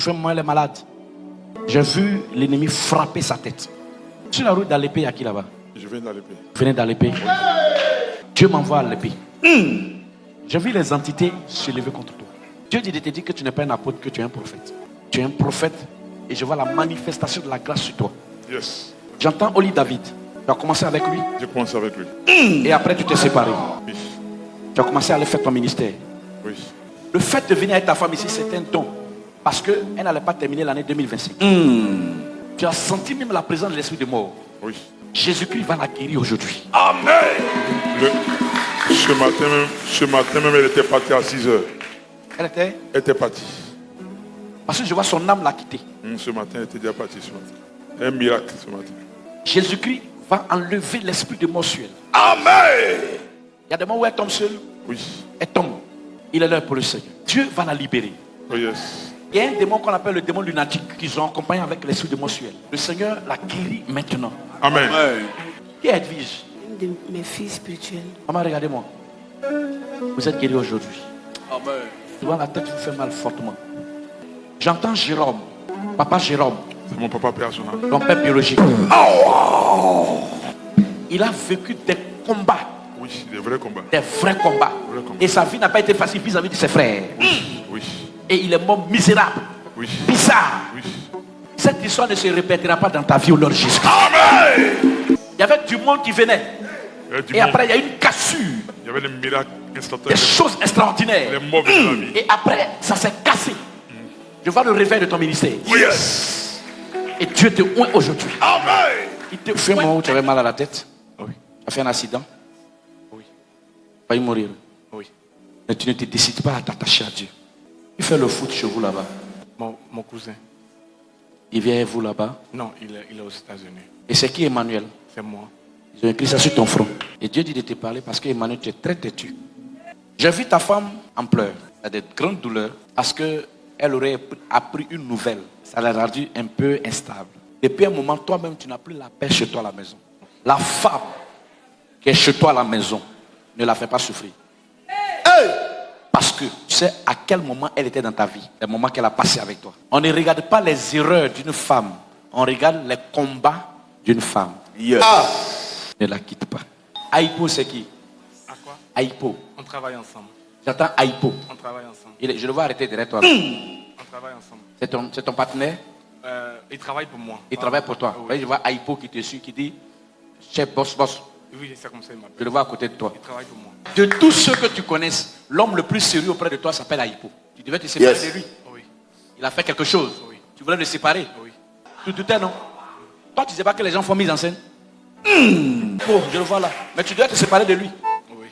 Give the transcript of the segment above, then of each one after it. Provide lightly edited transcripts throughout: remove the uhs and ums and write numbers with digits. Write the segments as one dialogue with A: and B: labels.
A: Frère, elle est malade. J'ai vu l'ennemi frapper sa tête. Sur la route d'Alépé, il y a qui là-bas?
B: Je viens d'Alépé.
A: Vous venez d'Alépé? Dieu m'envoie à Alépé. J'ai vu les entités se lever contre toi. Dieu dit de te dire que tu n'es pas un apôtre, que tu es un prophète. Tu es un prophète et je vois la manifestation de la grâce sur toi.
B: Yes.
A: J'entends Oli David. Tu as commencé avec lui.
B: J'ai commencé avec lui.
A: Et après tu t'es séparé.
B: Oui.
A: Tu as commencé à aller faire ton ministère.
B: Oui.
A: Le fait de venir avec ta femme ici, c'est un don. Parce qu'elle n'allait pas terminer l'année 2025. Tu as senti même la présence de l'esprit de mort.
B: Oui.
A: Jésus-Christ va la guérir aujourd'hui.
B: Amen. Ce matin même, elle était partie à 6 heures.
A: Elle était?
B: Elle était partie.
A: Parce que je vois son âme l'a quittée.
B: Ce matin, elle était déjà partie ce matin. Un miracle ce matin.
A: Jésus-Christ va enlever l'esprit de mensuel.
B: Amen.
A: Il y a des moments où elle tombe seule.
B: Oui.
A: Elle tombe. Il est là pour le Seigneur. Dieu va la libérer.
B: Oh yes.
A: Il y a un démon qu'on appelle le démon lunatique qu'ils ont accompagné avec l'esprit de mensuel. Le Seigneur l'a guéri maintenant.
B: Amen.
A: Qui est Edwige?
C: Une de mes filles spirituelles.
A: Maman, regardez-moi. Vous êtes guéri aujourd'hui.
B: Amen.
A: Souvent la tête vous fait mal fortement. J'entends Jérôme. Papa Jérôme.
B: C'est mon papa personnel.
A: Ton père biologique. Il a vécu des combats.
B: Oui, des vrais combats.
A: Des vrais combats. Et sa vie n'a pas été facile vis-à-vis de ses frères.
B: Oui.
A: Et il est mort misérable.
B: Oui.
A: Bizarre.
B: Oui.
A: Cette histoire ne se répétera pas dans ta vie au nom de Jésus.
B: Amen.
A: Il y avait du monde qui venait. Et après, il y a une cassure.
B: Il y avait des miracles instantanés.
A: Des choses extraordinaires.
B: Les morts venaient dans la vie.
A: Et après, ça s'est cassé. Je vois le réveil de ton ministère.
B: Yes.
A: Et Dieu te oint aujourd'hui.
B: Amen.
A: Il te fait un moment où tu avais mal à la tête.
B: Oui.
A: Tu as fait un accident.
B: Oui.
A: Tu as failli mourir.
B: Oui.
A: Mais tu ne te décides pas à t'attacher à Dieu. Qui fait le foot chez vous là-bas?
D: Mon cousin.
A: Il vient avec vous là-bas.
D: Non, il est aux États-Unis.
A: Et c'est qui Emmanuel?
D: C'est moi.
A: Ils ont écrit ça sur ton front. Et Dieu dit de te parler parce qu'Emmanuel, tu es très têtu. J'ai vu ta femme en pleurs. Elle a des grandes douleurs parce qu'elle aurait appris une nouvelle. Ça l'a rendu un peu instable. Depuis un moment, toi-même, tu n'as plus la paix chez toi à la maison. La femme qui est chez toi à la maison, ne la fais pas souffrir. Parce que tu sais à quel moment elle était dans ta vie, les moments qu'elle a passé avec toi. On ne regarde pas les erreurs d'une femme, on regarde les combats d'une femme.
B: Yes.
A: Ne la quitte pas. Aïpo, c'est qui?
D: À quoi?
A: Aïpo.
D: On travaille ensemble.
A: J'entends Aïpo.
D: On travaille ensemble.
A: Je le vois arrêter derrière toi.
D: On travaille ensemble.
A: C'est ton partenaire?
D: Il travaille pour moi.
A: Il travaille pour toi.
D: Oui.
A: Je vois Aïpo qui te suit, qui dit chef, boss, boss.
D: Oui, c'est comme ça il m'appelle.
A: Je le vois à côté de toi.
D: Il travaille pour moi.
A: De tous ceux que tu connaisses, l'homme le plus sérieux auprès de toi s'appelle Aïpo. Tu devais te séparer de lui.
D: Oui.
A: Il a fait quelque chose.
D: Oui.
A: Tu voulais le séparer.
D: Oui.
A: Tu doutais, non? Toi, tu ne sais pas que les gens font mise en scène. Oh, je le vois là. Mais tu dois te séparer de lui.
D: Oui.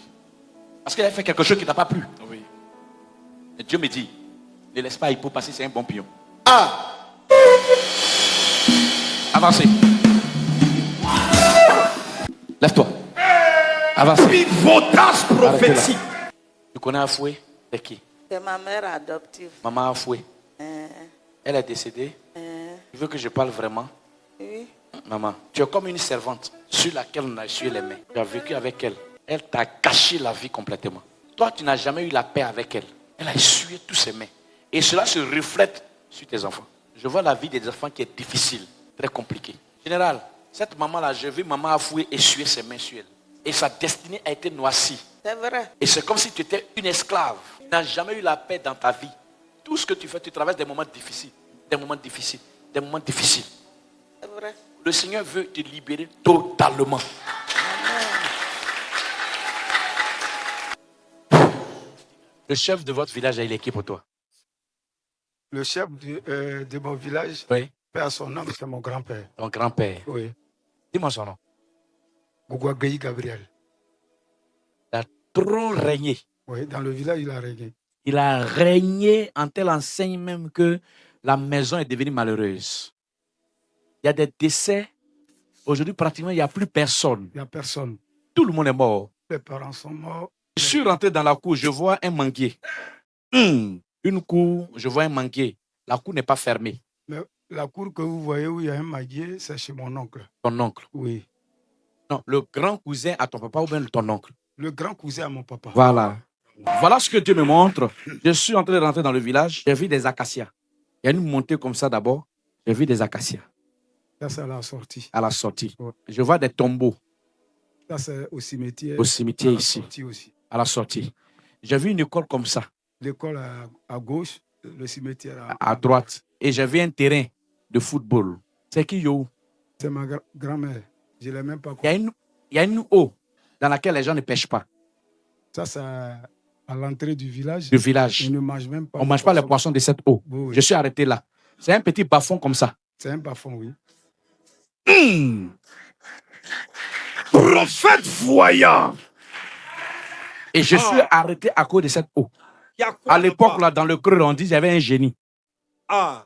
A: Parce qu'il a fait quelque chose qui ne t'a pas plu.
D: Oui.
A: Et Dieu me dit, ne laisse pas Aïpo passer, c'est un bon pion. Avancez. Lève-toi. Avancez.
B: Pivotage prophétique.
A: Tu connais Afoué? C'est qui?
C: C'est ma mère adoptive.
A: Maman Afoué.
C: Euh,
A: Elle est décédée. Tu veux que je parle vraiment?
C: oui.
A: Maman, tu es comme une servante sur laquelle on a essuyé les mains. Tu as vécu avec elle. Elle t'a gâché la vie complètement. Toi, tu n'as jamais eu la paix avec elle. Elle a essuyé tous ses mains. Et cela se reflète sur tes enfants. Je vois la vie des enfants qui est difficile, très compliquée. Général, cette maman-là, je vu maman Afoué essuyer ses mains sur elle. Et sa destinée a été noircie.
C: C'est vrai.
A: Et c'est comme si tu étais une esclave. Tu n'as jamais eu la paix dans ta vie. Tout ce que tu fais, tu traverses des moments difficiles. Des moments difficiles. Des moments difficiles.
C: C'est vrai.
A: Le Seigneur veut te libérer totalement. Le chef de votre village, il est qui pour toi?
E: Le chef de mon village,
A: Oui.
E: père son nom, c'est mon grand-père.
A: Ton grand-père.
E: Oui.
A: Dis-moi son nom.
E: Gougouagaï Gabriel.
A: Il a trop régné.
E: Oui, dans le village, il a régné.
A: Il a régné en telle enseigne même que la maison est devenue malheureuse. Il y a des décès. Aujourd'hui, pratiquement, il n'y a plus personne.
E: Il n'y a personne.
A: Tout le monde est mort.
E: Les parents sont morts.
A: Je suis rentré dans la cour, je vois un manguier. Une cour, je vois un manguier. La cour n'est pas fermée.
E: Mais la cour que vous voyez où il y a un maguier, c'est chez mon oncle.
A: Ton oncle.
E: Oui.
A: Non, le grand cousin à ton papa ou bien ton oncle.
E: Le grand cousin à mon papa.
A: Voilà. Voilà ce que Dieu me montre. Je suis en train de rentrer dans le village. J'ai vu des acacias. Il y a une montée comme ça d'abord. J'ai vu des acacias
E: Ça, c'est à la sortie.
A: à la sortie.
E: Ouais.
A: Je vois des tombeaux
E: Ça, c'est au cimetière.
A: au cimetière
E: à la
A: ici,
E: sortie aussi.
A: à la sortie. J'ai vu une école comme ça,
E: L'école à gauche, le cimetière
A: à droite. Et j'ai vu un terrain de football. C'est qui, yo?
E: C'est ma grand-mère. Je ne l'ai même pas
A: Il y a
E: connue.
A: il y a une eau dans laquelle les gens ne pêchent pas.
E: Ça, c'est à l'entrée du village.
A: Du village.
E: On ne mange même pas.
A: On ne mange pas les poissons de cette eau.
E: Oui, oui.
A: Je suis arrêté là. C'est un petit bas-fond comme ça.
E: C'est un bas-fond, oui.
A: Prophète voyant. Et je suis arrêté à cause de cette eau. À l'époque, là, dans le creux, on dit qu'il y avait un génie.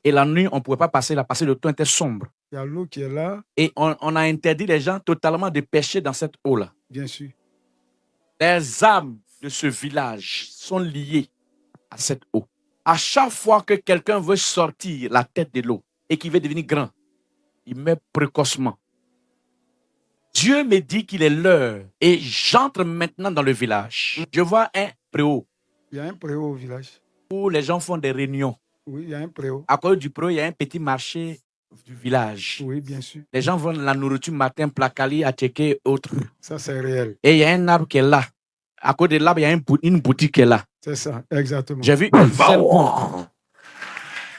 A: Et la nuit, on ne pouvait pas passer là parce que le temps était sombre.
E: Il y a l'eau qui est là,
A: Et on a interdit les gens totalement de pêcher dans cette eau-là.
E: bien sûr.
A: Les âmes de ce village sont liées à cette eau. À chaque fois que quelqu'un veut sortir la tête de l'eau et qu'il veut devenir grand, il meurt précocement. Dieu me dit qu'il est l'heure et j'entre maintenant dans le village. Je vois un préau
E: Il y a un préau au village.
A: où les gens font des réunions.
E: Oui, il y a un préau.
A: À cause du préau, il y a un petit marché du village.
E: Oui, bien sûr.
A: Les gens vendent la nourriture matin, placali, attiqué et autres.
E: Ça, c'est réel.
A: Et il y a un arbre qui est là. À côté de l'arbre, il y a une boutique qui est là.
E: C'est ça, exactement.
A: J'ai vu une seule porte.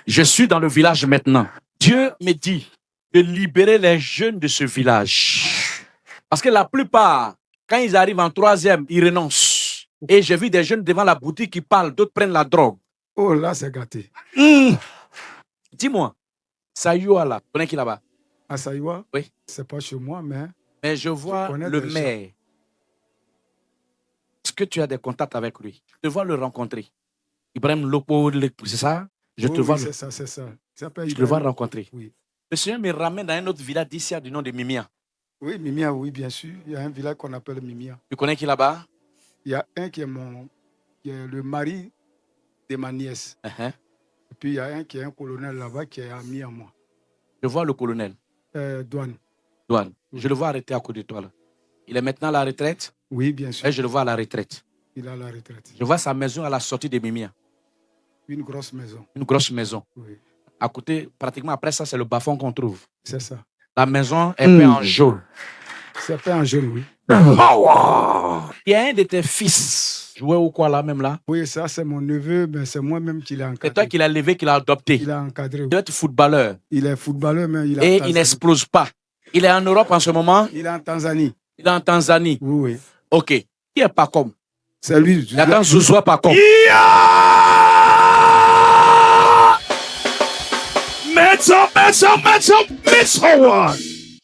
A: Je suis dans le village maintenant. Dieu me dit de libérer les jeunes de ce village. Parce que la plupart, quand ils arrivent en troisième, ils renoncent. Et j'ai vu des jeunes devant la boutique qui parlent, d'autres prennent la drogue.
E: Oh, là, c'est gâté.
A: Dis-moi, Sayoua là, tu connais qui là-bas?
E: À Saïwa,
A: Oui.
E: c'est pas chez moi, mais
A: Mais je vois
E: connais
A: le
E: des gens.
A: maire. Est-ce que tu as des contacts avec lui? Je te vois le rencontrer. Ibrahim Lopo, c'est ça? Je te
E: oui,
A: vois,
E: oui, c'est ça, c'est ça. Il s'appelle
A: je le vois
E: Ibrahim.
A: rencontrer.
E: Oui.
A: Le Seigneur me ramène dans un autre village d'ici du nom de Mimia.
E: Oui, Mimia, oui, bien sûr. Il y a un village qu'on appelle Mimia.
A: Tu connais qui là-bas?
E: Il y a un qui est le mari de ma nièce.
A: Uh-huh.
E: Et puis il y a un qui est un colonel là-bas qui est ami à moi.
A: Je vois le colonel,
E: Douane.
A: Douane. Je le vois arrêté à côté de toi là. Il est maintenant à la retraite
E: Oui, bien sûr.
A: et je le vois à la retraite.
E: Il a la retraite.
A: Je vois sa maison à la sortie de Mimia.
E: Une grosse maison.
A: Une grosse maison.
E: Oui,
A: À côté, pratiquement après ça, c'est le bas-fond qu'on trouve.
E: c'est ça.
A: La maison est peinte en jaune.
E: C'est fait en jaune, oui.
A: Il y a un de tes fils, joué ou quoi là même là.
E: Oui, ça, c'est mon neveu, mais c'est moi-même qui l'ai
A: C'est
E: encadré.
A: toi qui l'as levé, qui l'as adopté.
E: Il a encadré.
A: Il doit être footballeur.
E: Il est footballeur, mais il est en
A: Et il
E: Tanzanie.
A: n'explose pas. Il est en Europe en ce moment.
E: Il est en Tanzanie.
A: Il est en Tanzanie.
E: Oui, oui.
A: Ok. Qui est pas comme?
E: C'est lui.
A: J'attends Zouzoua pas comme.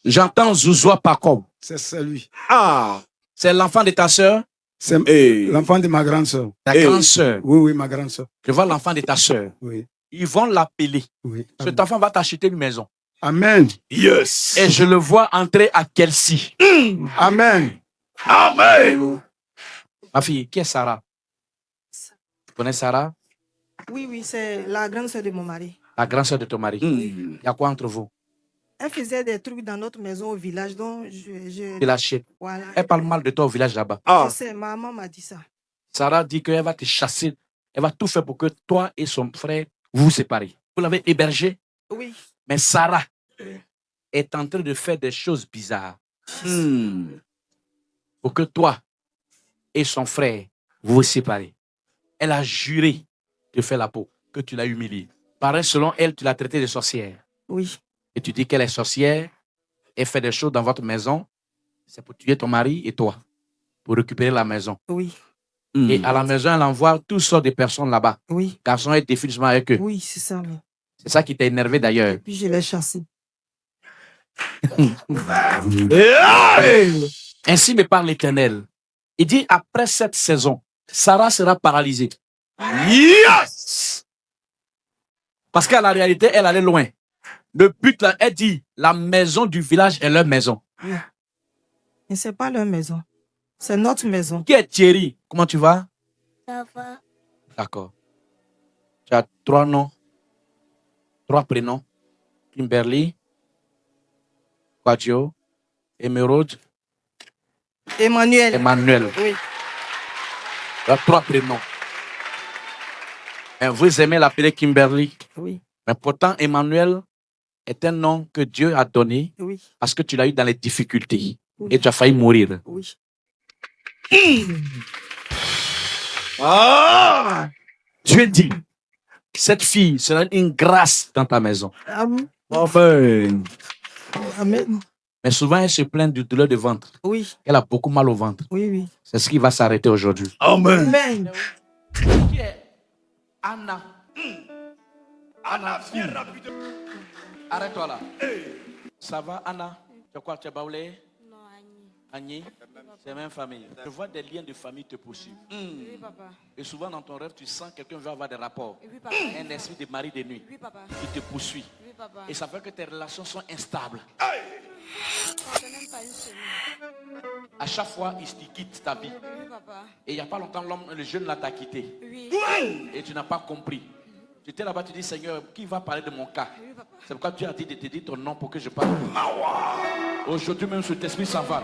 A: J'entends Zouzoua pas comme.
E: C'est lui.
A: C'est l'enfant de ta sœur,
E: C'est l'enfant de ma grande soeur.
A: ta grande sœur.
E: Oui, oui, ma grande soeur.
A: Je vois l'enfant de ta sœur.
E: Oui,
A: Ils vont l'appeler.
E: oui.
A: Cet enfant va t'acheter une maison.
E: Amen.
B: Yes.
A: Et je le vois entrer à Kelsey.
E: Amen.
B: Amen.
A: Ma fille, qui est Sarah? Tu connais Sarah?
F: Oui, oui, c'est la grande sœur de mon mari.
A: La grande sœur de ton mari. Il y a quoi entre vous?
F: Elle faisait des trucs dans notre maison au village, donc
A: Tu l'achètes.
F: voilà.
A: Elle parle mal de toi au village là-bas.
F: Je sais, ma maman m'a dit ça.
A: Sarah dit qu'elle va te chasser. Elle va tout faire pour que toi et son frère vous séparez. Vous l'avez hébergé,
F: Oui,
A: mais Sarah est en train de faire des choses bizarres. Pour que toi et son frère vous vous séparez. Elle a juré de faire la peau, que tu l'as humiliée. Pareil, selon elle, tu l'as traitée de sorcière.
F: oui,
A: Et tu dis qu'elle est sorcière et fait des choses dans votre maison. C'est pour tuer ton mari et toi, pour récupérer la maison.
F: oui,
A: Et à la maison, elle envoie toutes sortes de personnes là-bas.
F: oui,
A: Garçons et défilent souvent avec eux.
F: oui, c'est ça. Mais...
A: C'est ça qui t'a énervé d'ailleurs.
F: Puis je l'ai chassée.
A: Ainsi me parle l'Éternel. Il dit, après cette saison, Sarah sera paralysée.
B: Yes.
A: Parce qu'à la réalité, elle allait loin. Le but là, elle dit, la maison du village est leur maison.
F: Mais c'est pas leur maison. C'est notre maison.
A: Qui est Thierry? Comment tu vas?
C: Ça va.
A: D'accord. Tu as 3 noms, 3 prénoms. Kimberly, Quadio, Emeraude,
F: Emmanuel.
A: Emmanuel.
F: Oui,
A: Tu as 3 prénoms. Et vous aimez l'appeler Kimberly?
F: oui.
A: Mais pourtant, Emmanuel est un nom que Dieu a donné
F: Oui,
A: parce que tu l'as eu dans les difficultés
F: Oui.
A: et tu as failli mourir.
F: oui.
A: Dieu dit, cette fille sera une grâce dans ta maison.
F: Amen.
A: Amen.
F: Amen.
A: Mais souvent, elle se plaint du douleur de ventre.
F: Oui,
A: Elle a beaucoup mal au ventre.
F: oui, oui.
A: C'est ce qui va s'arrêter aujourd'hui.
F: Amen.
A: Qui est Anna? Anna, viens rapidement. Arrête-toi là. Ça va, Anna? Tu as quoi? Tu es baoulé?
G: Non,
A: Agni?
G: Annie.
A: C'est la même famille. Je vois des liens de famille te poursuivre.
G: Oui, papa.
A: Et souvent dans ton rêve, tu sens que quelqu'un veut avoir des rapports.
G: Oui, papa.
A: Un esprit de mari de nuit
G: Oui, papa.
A: qui te poursuit.
G: Oui, papa.
A: Et ça fait que tes relations sont instables.
G: Ça fait même pas une semaine.
A: À chaque fois, il te quitte ta vie.
G: Oui, papa.
A: Et il n'y a pas longtemps, le jeune là t'a quitté.
G: Oui.
A: Et tu n'as pas compris. Tu étais là-bas, tu dis, Seigneur, qui va parler de mon cas?
G: Oui, papa.
A: C'est pourquoi Dieu a dit de te dire ton nom pour que je parle. Aujourd'hui même, cet esprit s'en va.